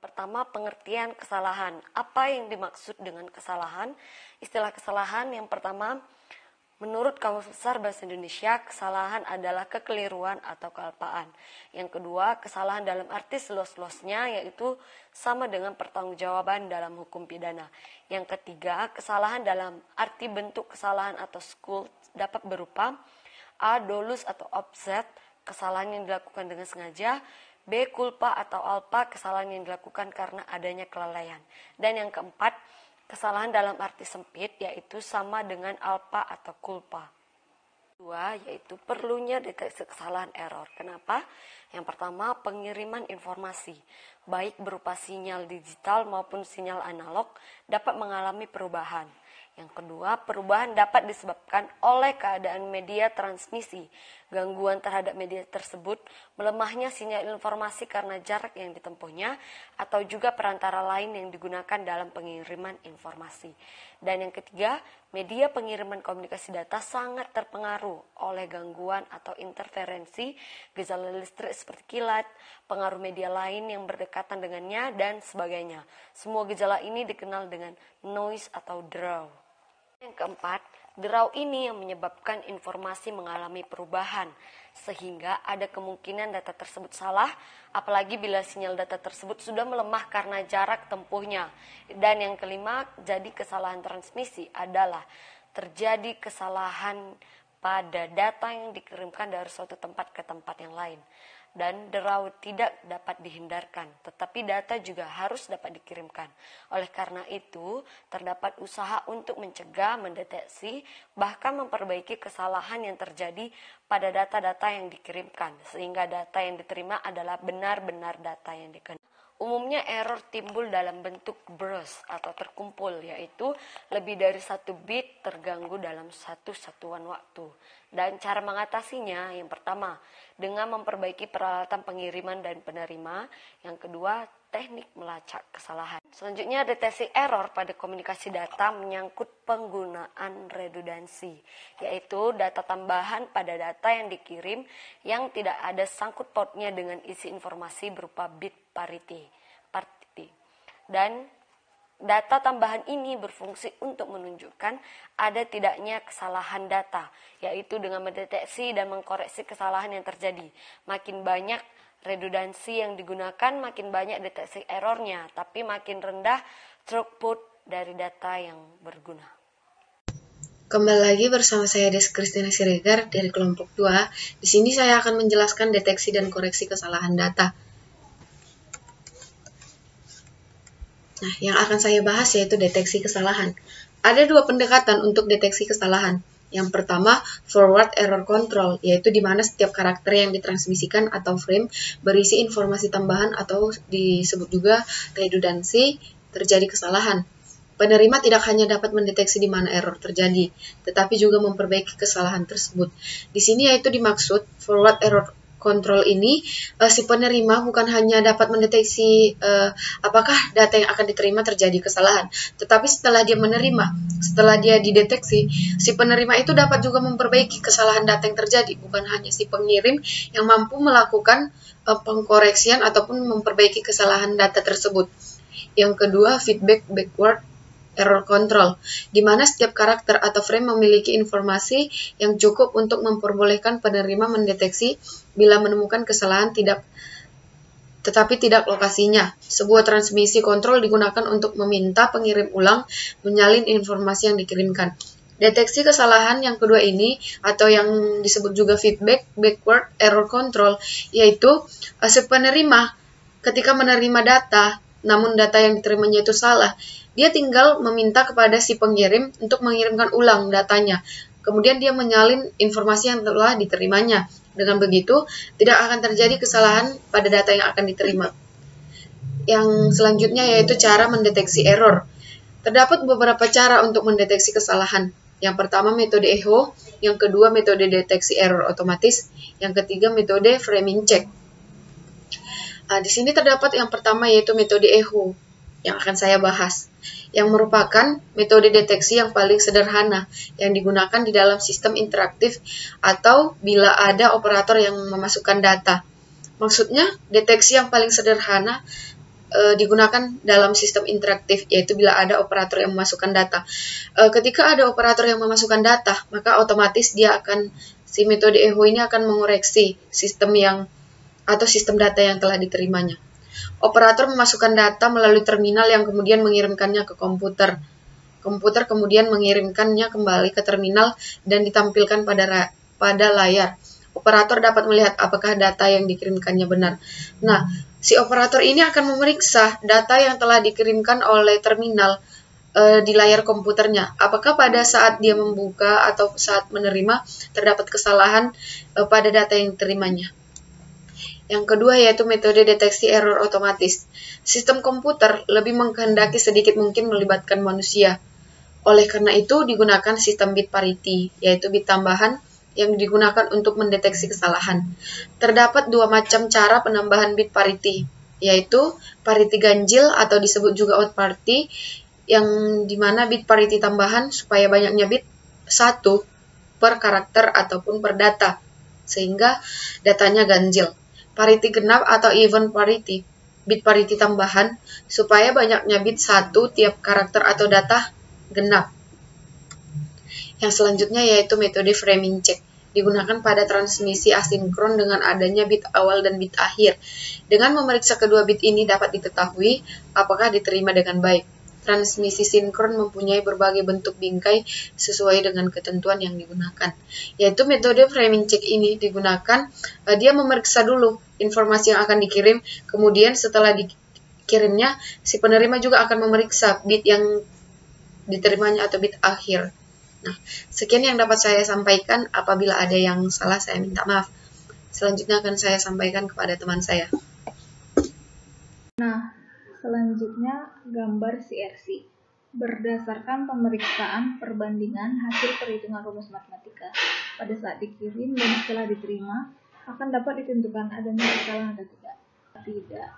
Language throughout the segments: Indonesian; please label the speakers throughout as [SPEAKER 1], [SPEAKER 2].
[SPEAKER 1] Pertama, pengertian kesalahan. Apa yang dimaksud dengan kesalahan? Istilah kesalahan yang pertama, menurut Kamus Besar Bahasa Indonesia, kesalahan adalah kekeliruan atau kealpaan. Yang kedua, kesalahan dalam arti seluas-luasnya, yaitu sama dengan pertanggungjawaban dalam hukum pidana. Yang ketiga, kesalahan dalam arti bentuk kesalahan atau skuld dapat berupa A. Dolus atau offset, kesalahan yang dilakukan dengan sengaja. B. Culpa atau alpa, kesalahan yang dilakukan karena adanya kelalaian. Dan yang keempat, kesalahan dalam arti sempit, yaitu sama dengan alpa atau culpa. Kedua, yaitu perlunya deteksi kesalahan error. Kenapa? Yang pertama, pengiriman informasi, baik berupa sinyal digital maupun sinyal analog, dapat mengalami perubahan. Yang kedua, perubahan dapat disebabkan oleh keadaan media transmisi, gangguan terhadap media tersebut, melemahnya sinyal informasi karena jarak yang ditempuhnya, atau juga perantara lain yang digunakan dalam pengiriman informasi. Dan yang ketiga, media pengiriman komunikasi data sangat terpengaruh oleh gangguan atau interferensi, gejala listrik seperti kilat, pengaruh media lain yang berdekatan dengannya, dan sebagainya. Semua gejala ini dikenal dengan noise atau draw. Yang keempat, draw ini yang menyebabkan informasi mengalami perubahan, sehingga ada kemungkinan data tersebut salah, apalagi bila sinyal data tersebut sudah melemah karena jarak tempuhnya. Dan yang kelima, jadi kesalahan transmisi adalah terjadi kesalahan pada data yang dikirimkan dari suatu tempat ke tempat yang lain. Dan draw tidak dapat dihindarkan, tetapi data juga harus dapat dikirimkan. Oleh karena itu, terdapat usaha untuk mencegah, mendeteksi, bahkan memperbaiki kesalahan yang terjadi pada data-data yang dikirimkan, sehingga data yang diterima adalah benar-benar data yang dikenal. Umumnya error timbul dalam bentuk burst atau terkumpul, yaitu lebih dari 1 bit terganggu dalam satu satuan waktu. Dan cara mengatasinya, yang pertama, dengan memperbaiki peralatan pengiriman dan penerima. Yang kedua, teknik melacak kesalahan. Selanjutnya, deteksi error pada komunikasi data menyangkut penggunaan redundansi, yaitu data tambahan pada data yang dikirim yang tidak ada sangkut pautnya dengan isi informasi berupa bit parity. Dan data tambahan ini berfungsi untuk menunjukkan ada tidaknya kesalahan data, yaitu dengan mendeteksi dan mengkoreksi kesalahan yang terjadi. Makin banyak redundansi yang digunakan, makin banyak deteksi errornya, tapi makin rendah throughput dari data yang berguna.
[SPEAKER 2] Kembali lagi bersama saya Des Kristina Siregar dari kelompok 2. Di sini saya akan menjelaskan deteksi dan koreksi kesalahan data. Nah, yang akan saya bahas yaitu deteksi kesalahan. Ada 2 pendekatan untuk deteksi kesalahan. Yang pertama, forward error control, yaitu di mana setiap karakter yang ditransmisikan atau frame berisi informasi tambahan atau disebut juga redundansi, terjadi kesalahan. Penerima tidak hanya dapat mendeteksi di mana error terjadi, tetapi juga memperbaiki kesalahan tersebut. Di sini yaitu dimaksud forward error control ini, si penerima bukan hanya dapat mendeteksi apakah data yang akan diterima terjadi kesalahan, tetapi setelah dia menerima, setelah dia dideteksi, si penerima itu dapat juga memperbaiki kesalahan data yang terjadi, bukan hanya si pengirim yang mampu melakukan pengkoreksian ataupun memperbaiki kesalahan data tersebut. Yang kedua, feedback backward error control, di mana setiap karakter atau frame memiliki informasi yang cukup untuk memperbolehkan penerima mendeteksi bila menemukan kesalahan tetapi tidak lokasinya. Sebuah transmisi kontrol digunakan untuk meminta pengirim ulang menyalin informasi yang dikirimkan. Deteksi kesalahan yang kedua ini, atau yang disebut juga feedback backward error control, yaitu si penerima ketika menerima data, namun data yang diterimanya itu salah, dia tinggal meminta kepada si pengirim untuk mengirimkan ulang datanya. Kemudian dia menyalin informasi yang telah diterimanya. Dengan begitu, tidak akan terjadi kesalahan pada data yang akan diterima. Yang selanjutnya yaitu cara mendeteksi error. Terdapat beberapa cara untuk mendeteksi kesalahan. Yang pertama, metode echo. Yang kedua, metode deteksi error otomatis. Yang ketiga, metode framing check. Di sini terdapat yang pertama yaitu metode echo yang akan saya bahas, yang merupakan metode deteksi yang paling sederhana yang digunakan di dalam sistem interaktif atau bila ada operator yang memasukkan data. Maksudnya, deteksi yang paling sederhana digunakan dalam sistem interaktif, yaitu bila ada operator yang memasukkan data. Ketika ada operator yang memasukkan data, maka otomatis si metode echo ini akan mengoreksi sistem sistem data yang telah diterimanya. Operator memasukkan data melalui terminal yang kemudian mengirimkannya ke komputer. Komputer kemudian mengirimkannya kembali ke terminal dan ditampilkan pada layar. Operator dapat melihat apakah data yang dikirimkannya benar. Nah, si operator ini akan memeriksa data yang telah dikirimkan oleh terminal di layar komputernya. Apakah pada saat dia membuka atau saat menerima terdapat kesalahan pada data yang diterimanya. Yang kedua yaitu metode deteksi error otomatis. Sistem komputer lebih mengkehendaki sedikit mungkin melibatkan manusia. Oleh karena itu digunakan sistem bit parity, yaitu bit tambahan yang digunakan untuk mendeteksi kesalahan. Terdapat dua macam cara penambahan bit parity, yaitu parity ganjil atau disebut juga odd parity, yang dimana bit parity tambahan supaya banyaknya bit 1 per karakter ataupun per data, sehingga datanya ganjil. Parity genap atau even parity, bit parity tambahan supaya banyaknya bit 1 tiap karakter atau data genap. Yang selanjutnya yaitu metode framing check, digunakan pada transmisi asinkron dengan adanya bit awal dan bit akhir. Dengan memeriksa kedua bit ini dapat diketahui apakah diterima dengan baik. Transmisi sinkron mempunyai berbagai bentuk bingkai sesuai dengan ketentuan yang digunakan. Yaitu metode framing check ini digunakan, dia memeriksa dulu informasi yang akan dikirim, kemudian setelah dikirimnya, si penerima juga akan memeriksa bit yang diterimanya atau bit akhir. Nah, sekian yang dapat saya sampaikan. Apabila ada yang salah, saya minta maaf. Selanjutnya akan saya sampaikan kepada teman saya.
[SPEAKER 3] Nah, selanjutnya gambar CRC. Berdasarkan pemeriksaan perbandingan hasil perhitungan rumus matematika pada saat dikirim dan setelah diterima, akan dapat ditentukan adanya kesalahan atau tidak.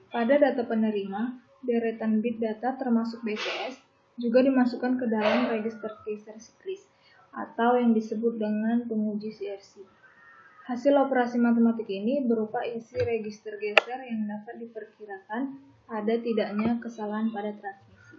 [SPEAKER 3] Pada data penerima, deretan bit data termasuk BCS juga dimasukkan ke dalam register geser siklis atau yang disebut dengan penguji CRC. Hasil operasi matematik ini berupa isi register geser yang dapat diperkirakan ada tidaknya kesalahan pada transmisi.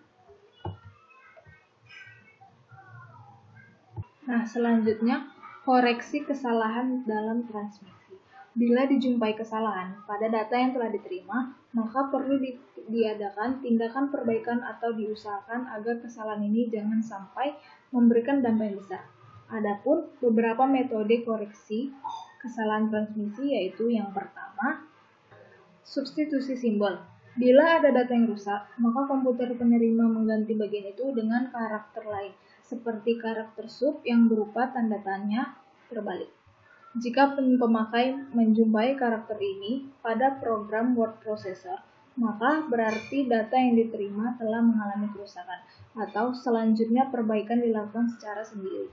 [SPEAKER 3] Nah, selanjutnya koreksi kesalahan dalam transmisi. Bila dijumpai kesalahan pada data yang telah diterima, maka perlu diadakan tindakan perbaikan atau diusahakan agar kesalahan ini jangan sampai memberikan dampak yang besar. Adapun beberapa metode koreksi kesalahan transmisi yaitu yang pertama, substitusi simbol. Bila ada data yang rusak, maka komputer penerima mengganti bagian itu dengan karakter lain, seperti karakter sub yang berupa tanda tanya terbalik. Jika pemakai menjumpai karakter ini pada program word processor, maka berarti data yang diterima telah mengalami kerusakan, atau selanjutnya perbaikan dilakukan secara sendiri.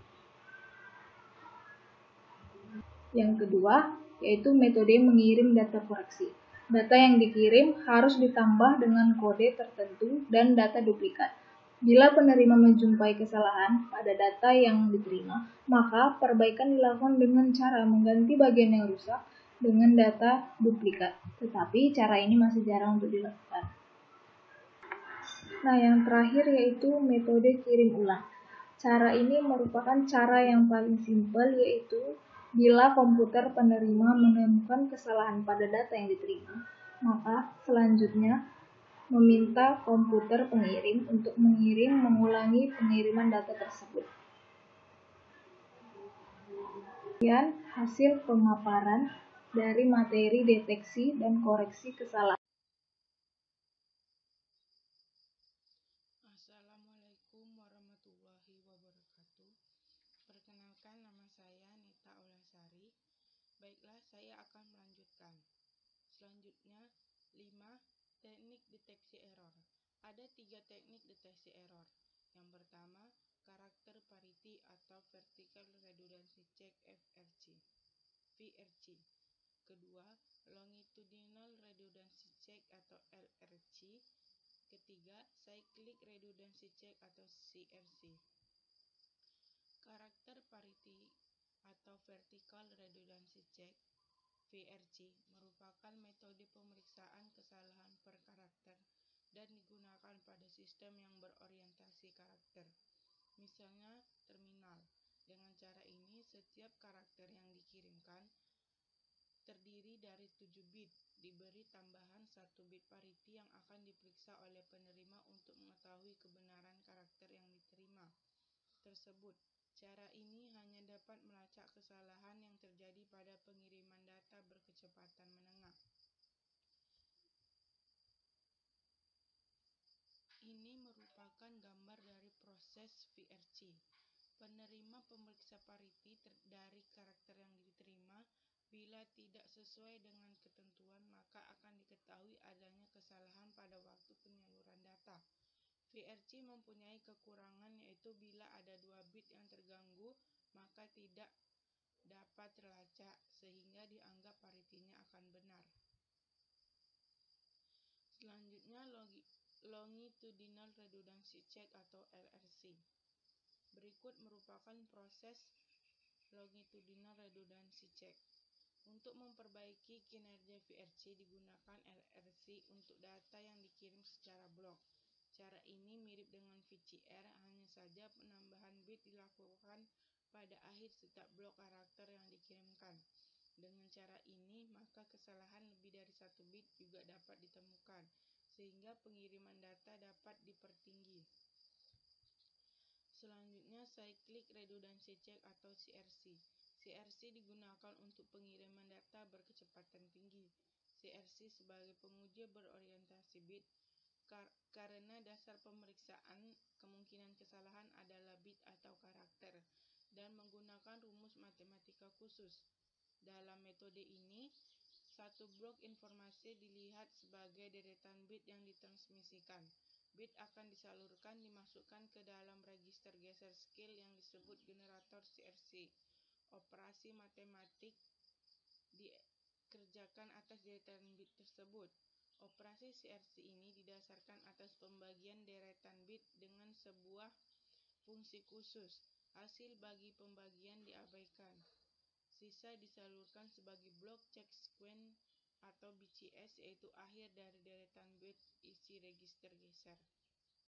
[SPEAKER 3] Yang kedua, yaitu metode mengirim data koreksi. Data yang dikirim harus ditambah dengan kode tertentu dan data duplikat. Bila penerima menjumpai kesalahan pada data yang diterima, maka perbaikan dilakukan dengan cara mengganti bagian yang rusak dengan data duplikat. Tetapi cara ini masih jarang untuk dilakukan. Nah, yang terakhir yaitu metode kirim ulang. Cara ini merupakan cara yang paling simpel, yaitu bila komputer penerima menemukan kesalahan pada data yang diterima, maka selanjutnya meminta komputer pengirim untuk mengulangi pengiriman data tersebut. Kemudian hasil pemaparan dari materi deteksi dan koreksi kesalahan.
[SPEAKER 4] Assalamualaikum warahmatullahi wabarakatuh. Perkenalkan, nama saya Nita Aulasari. Baiklah, saya akan melanjutkan. Selanjutnya, 5. Teknik deteksi error. Ada 3 teknik deteksi error. Yang pertama, karakter parity atau vertical redundancy check VRC. Kedua, longitudinal redundancy check atau LRC. Ketiga, cyclic redundancy check atau CRC. Karakter parity atau vertical redundancy check VRC merupakan metode pemeriksaan kesalahan per karakter dan digunakan pada sistem yang berorientasi karakter, misalnya terminal. Dengan cara ini, setiap karakter yang dikirimkan terdiri dari 7 bit, diberi tambahan 1 bit parity yang akan diperiksa oleh penerima untuk mengetahui kebenaran karakter yang diterima tersebut. Cara ini hanya dapat melacak kesalahan yang terjadi pada pengiriman data berkecepatan menengah. Ini merupakan gambar dari proses VRC. Penerima pemeriksa parity dari karakter yang diterima. Bila tidak sesuai dengan ketentuan, maka akan diketahui adanya kesalahan pada waktu penyaluran data. VRC mempunyai kekurangan, yaitu bila ada 2 bit yang terganggu, maka tidak dapat terlacak, sehingga dianggap paritinya akan benar. Selanjutnya, Longitudinal Redundancy Check atau LRC. Berikut merupakan proses Longitudinal Redundancy Check. Untuk memperbaiki kinerja VRC digunakan LRC untuk data yang dikirim secara blok. Cara ini mirip dengan VCR, hanya saja penambahan bit dilakukan pada akhir setiap blok karakter yang dikirimkan. Dengan cara ini, maka kesalahan lebih dari 1 bit juga dapat ditemukan, sehingga pengiriman data dapat dipertinggi. Selanjutnya, Cyclic Redundancy Check atau CRC. CRC digunakan untuk pengiriman data berkecepatan tinggi. CRC sebagai penguji berorientasi bit, karena dasar pemeriksaan kemungkinan kesalahan adalah bit atau karakter, dan menggunakan rumus matematika khusus. Dalam metode ini, satu blok informasi dilihat sebagai deretan bit yang ditransmisikan. Bit akan dimasukkan ke dalam register geser skill yang disebut generator CRC. Operasi matematik dikerjakan atas deretan bit tersebut. Operasi CRC ini didasarkan atas pembagian deretan bit dengan sebuah fungsi khusus. Hasil bagi pembagian diabaikan. Sisa disalurkan sebagai blok check sequence atau BCS, yaitu akhir dari deretan bit isi register geser.